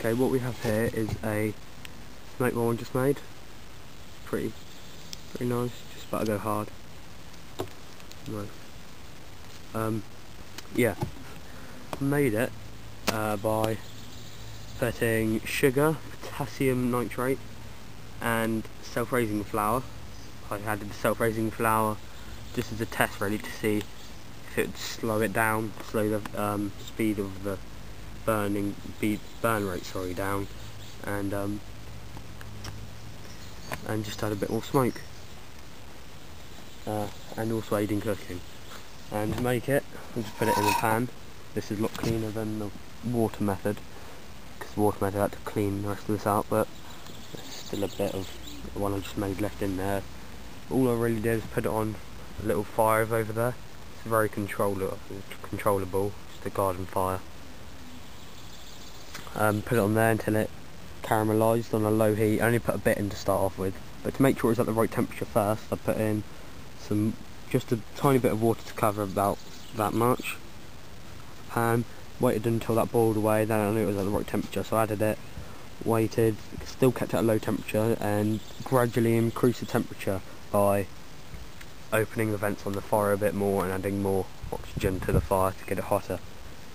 Okay, what we have here is a smoke roll I just made. Pretty nice. Just about to go hard. Nice. Yeah, made it by putting sugar, potassium nitrate, and self-raising flour. I added the self-raising flour just as a test, really, to see if it would slow it down, slow the speed of the burn rate, down, and just add a bit more smoke, and also aid in cooking. And to make it, I'll just put it in a pan. This is a lot cleaner than the water method, because the water method had to clean the rest of this out, but there's still a bit of the one I just made left in there. All I really did is put it on a little fire over there. It's very controllable, just a garden fire. Put it on there until it caramelised on a low heat. I only put a bit in to start off with, but to make sure it's at the right temperature first, I put in just a tiny bit of water to cover about that much. Pan, waited until that boiled away, then I knew it was at the right temperature, so I added it, waited, still kept it at a low temperature, and gradually increased the temperature by opening the vents on the fire a bit more and adding more oxygen to the fire to get it hotter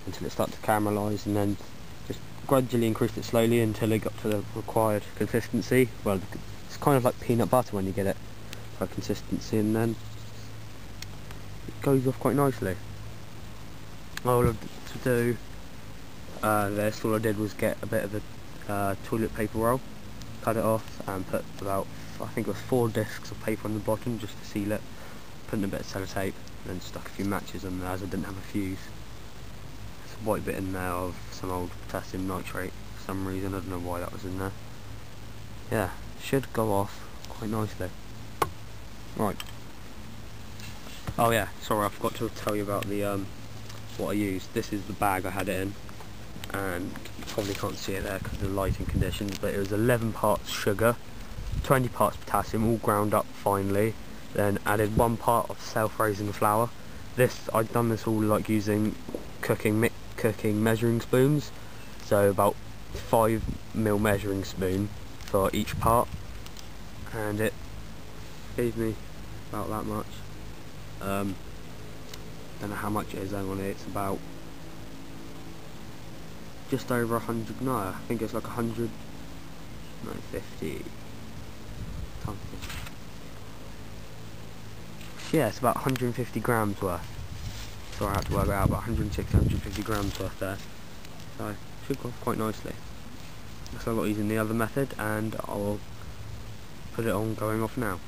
until it started to caramelise, and then just gradually increased it slowly until it got to the required consistency. Well, it's kind of like peanut butter when you get it for consistency, and then it goes off quite nicely. All I had to do this, all I did was get a bit of the toilet paper roll, cut it off, and put about, I think it was 4 discs of paper on the bottom just to seal it, put in a bit of sellotape, and then stuck a few matches on there as I didn't have a fuse. There's a white bit in there of some old potassium nitrate for some reason, I don't know why that was in there. Yeah, should go off quite nicely. Right. Oh yeah, sorry, I forgot to tell you about the what I used. This is the bag I had it in, and you probably can't see it there because of the lighting conditions, but it was 11 parts sugar, 20 parts potassium, all ground up finely, then added 1 part of self-raising flour. I'd done this all like using cooking measuring spoons, so about 5mm measuring spoon for each part, and it gave me about that much. Don't know how much it is on it. It's about just over 100. No, I think it's like 100. No, 50. Yeah, it's about 150 grams worth. Sorry, I have to work it out, but 160, 150 grams worth there. So it should go off quite nicely. So I'm not using the other method, and I'll put it on going off now.